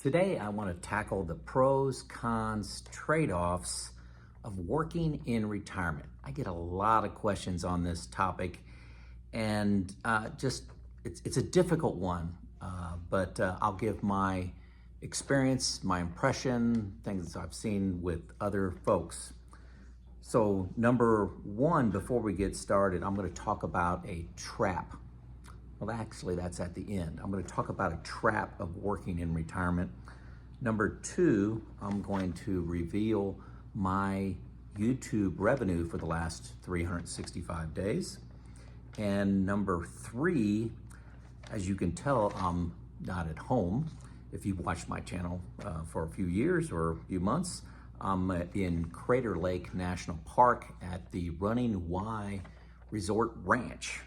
Today I want to tackle the pros, cons, trade-offs of working in retirement. I get a lot of questions on this topic, and it's a difficult one, but I'll give my experience, my impression, things I've seen with other folks. So number one, before we get started, I'm going to talk about a trap. Well, actually, that's at the end. I'm going to talk about a trap of working in retirement. Number two, I'm going to reveal my YouTube revenue for the last 365 days. And number three, as you can tell, I'm not at home. If you've watched my channel for a few years or a few months, I'm in Crater Lake National Park at the Running Y Resort Ranch.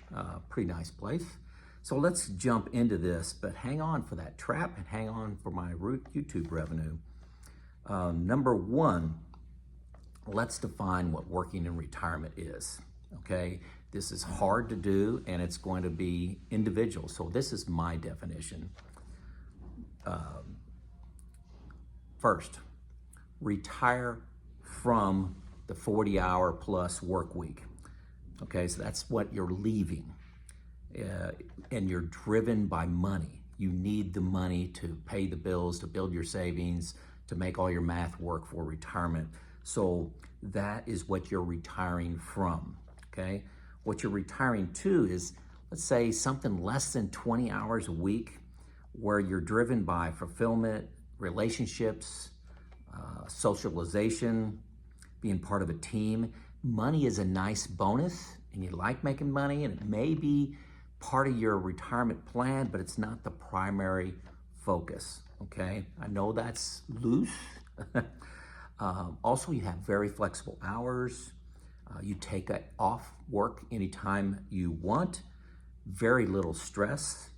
Pretty nice place. So let's jump into this, but hang on for that trap and hang on for my YouTube revenue. Number one, let's define what working in retirement is, okay? This is hard to do and it's going to be individual. So this is my definition. First, retire from the 40-hour plus work week. Okay, so that's what you're leaving. And you're driven by money. You need the money to pay the bills, to build your savings, to make all your math work for retirement. So that is what you're retiring from, okay? What you're retiring to is, let's say, something less than 20 hours a week where you're driven by fulfillment, relationships, socialization, being part of a team. Money is a nice bonus and you like making money and it may be part of your retirement plan, but it's not the primary focus, okay? I know that's loose. Also, you have very flexible hours. You take off work anytime you want. Very little stress.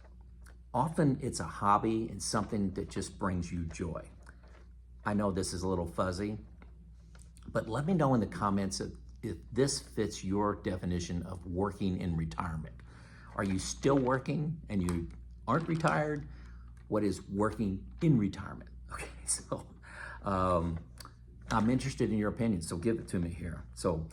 Often it's a hobby and something that just brings you joy. I know this is a little fuzzy, but let me know in the comments if this fits your definition of working in retirement. Are you still working and you aren't retired? What is working in retirement? Okay, so I'm interested in your opinion, so give it to me here. So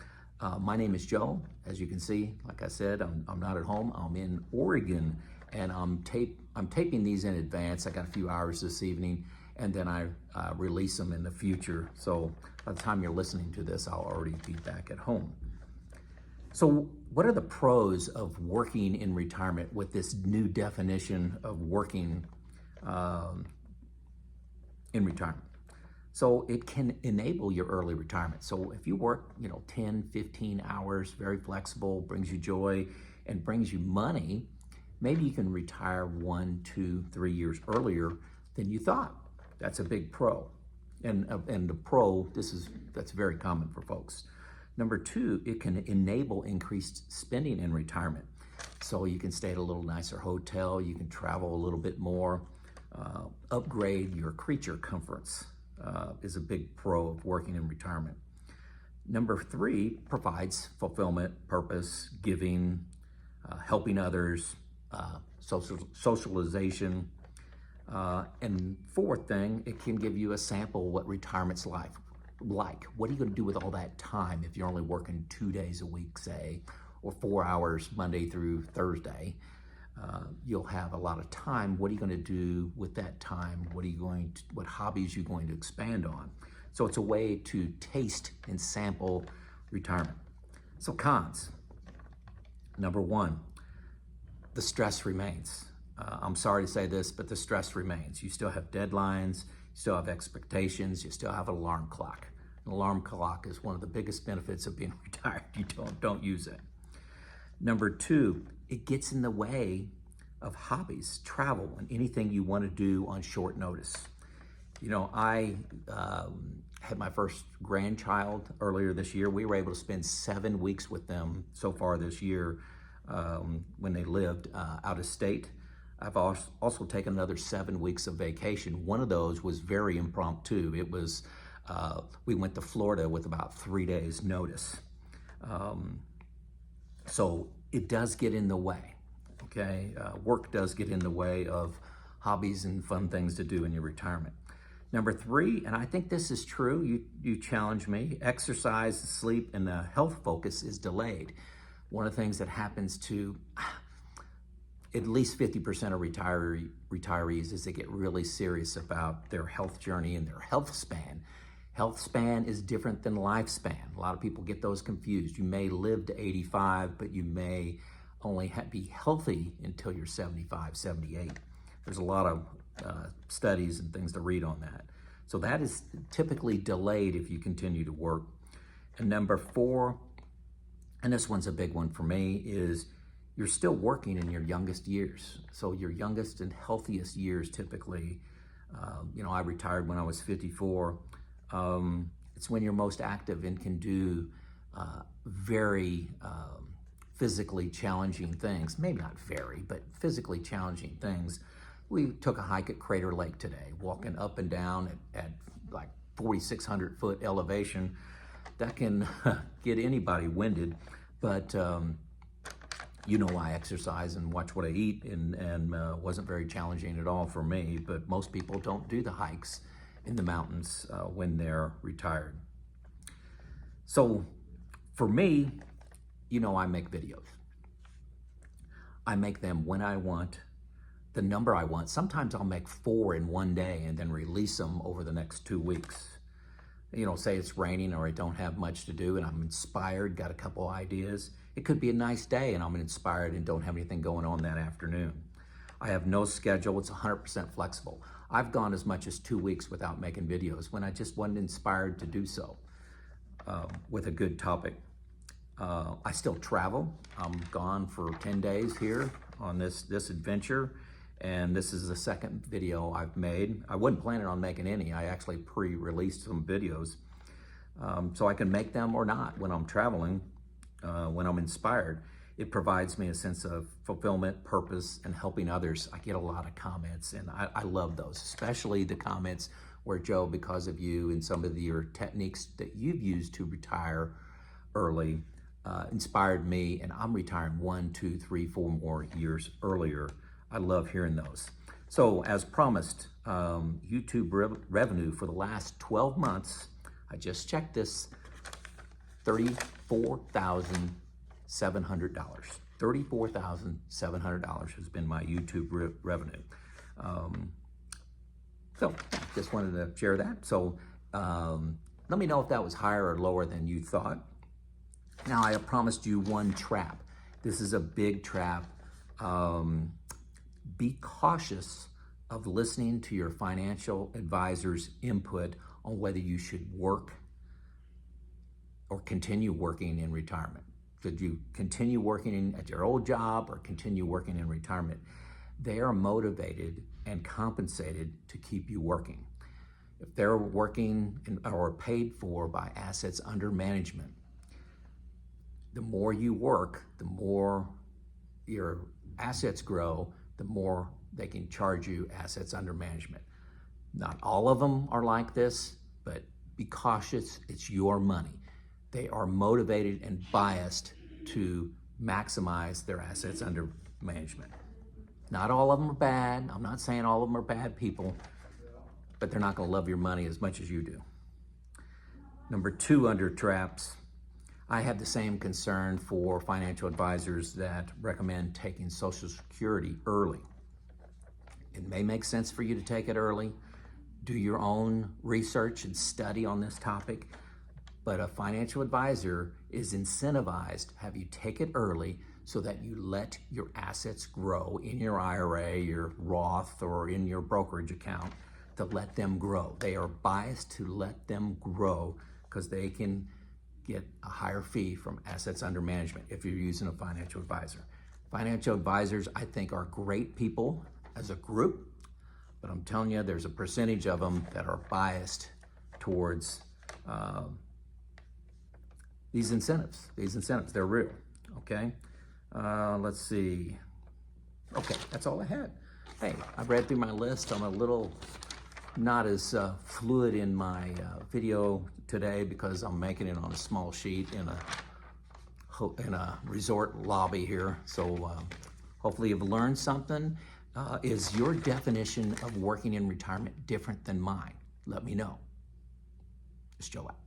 my name is Joe. As you can see, like I said, I'm not at home. I'm in Oregon, and I'm taping these in advance. I got a few hours this evening, and then I release them in the future. So by the time you're listening to this, I'll already be back at home. So what are the pros of working in retirement with this new definition of working in retirement? So it can enable your early retirement. So if you work, 10, 15 hours, very flexible, brings you joy and brings you money, maybe you can retire 1, 2, 3 years earlier than you thought. That's a big pro. And the pro, that's very common for folks. Number two, it can enable increased spending in retirement. So you can stay at a little nicer hotel, you can travel a little bit more, upgrade your creature comforts is a big pro of working in retirement. Number three, provides fulfillment, purpose, giving, helping others, socialization. And fourth thing, it can give you a sample of what retirement's like. What are you going to do with all that time if you're only working 2 days a week, say, or 4 hours Monday through Thursday? You'll have a lot of time. What are you going to do with that time? What hobbies are you going to expand on? So it's a way to taste and sample retirement. So cons. Number one, the stress remains. I'm sorry to say this, but the stress remains. You still have deadlines, you still have expectations, you still have an alarm clock. An alarm clock is one of the biggest benefits of being retired. You don't use it. Number two, it gets in the way of hobbies, travel, and anything you want to do on short notice. I had my first grandchild earlier this year. We were able to spend 7 weeks with them so far this year when they lived out of state. I've also taken another 7 weeks of vacation. One of those was very impromptu. It was, we went to Florida with about 3 days notice. So it does get in the way, okay? Work does get in the way of hobbies and fun things to do in your retirement. Number 3, and I think this is true, you challenge me, exercise, sleep, and the health focus is delayed. One of the things that happens to at least 50% of retirees is they get really serious about their health journey and their health span. Health span is different than lifespan. A lot of people get those confused. You may live to 85, but you may only be healthy until you're 75, 78. There's a lot of studies and things to read on that. So that is typically delayed if you continue to work. And number 4, and this one's a big one for me, is you're still working in your youngest years. So your youngest and healthiest years typically, I retired when I was 54. It's when you're most active and can do very physically challenging things. Maybe not very, but physically challenging things. We took a hike at Crater Lake today, walking up and down at like 4,600 foot elevation. That can get anybody winded, but I exercise and watch what I eat, and wasn't very challenging at all for me, but most people don't do the hikes in the mountains when they're retired. So for me, I make videos. I make them when I want, the number I want. Sometimes I'll make 4 in one day and then release them over the next 2 weeks. Say it's raining or I don't have much to do and I'm inspired, got a couple ideas. It could be a nice day and I'm inspired and don't have anything going on that afternoon. I have no schedule, it's 100% flexible. I've gone as much as 2 weeks without making videos when I just wasn't inspired to do so with a good topic. I still travel. I'm gone for 10 days here on this adventure, and this is the second video I've made. I wasn't planning on making any. I actually pre-released some videos so I can make them or not when I'm traveling, when I'm inspired. It provides me a sense of fulfillment, purpose, and helping others. I get a lot of comments, and I love those, especially the comments where, Joe, because of you and some of your techniques that you've used to retire early, inspired me, and I'm retiring 1, 2, 3, 4 more years earlier. I love hearing those. So as promised, YouTube revenue for the last 12 months, I just checked this, $34,700. $34,700 has been my YouTube revenue. So just wanted to share that. So let me know if that was higher or lower than you thought. Now, I promised you one trap. This is a big trap. Be cautious of listening to your financial advisor's input on whether you should work or continue working in retirement. Should you continue working at your old job or continue working in retirement? They are motivated and compensated to keep you working. If they're working or paid for by assets under management, the more you work, the more your assets grow, the more they can charge you assets under management. Not all of them are like this, but be cautious, it's your money. They are motivated and biased to maximize their assets under management. Not all of them are bad. I'm not saying all of them are bad people, but they're not gonna love your money as much as you do. Number 2 under traps, I have the same concern for financial advisors that recommend taking Social Security early. It may make sense for you to take it early. Do your own research and study on this topic, but a financial advisor is incentivized to have you take it early so that you let your assets grow in your IRA, your Roth, or in your brokerage account, to let them grow. They are biased to let them grow because they can get a higher fee from assets under management if you're using a financial advisor. Financial advisors, I think, are great people as a group, but I'm telling you, there's a percentage of them that are biased towards these incentives. These incentives, they're real, okay? Let's see. Okay, that's all I had. Hey, I read through my list. I'm a little not as fluid in my video today because I'm making it on a small sheet in a resort lobby here. So hopefully you've learned something. Is your definition of working in retirement different than mine? Let me know. It's Joe out.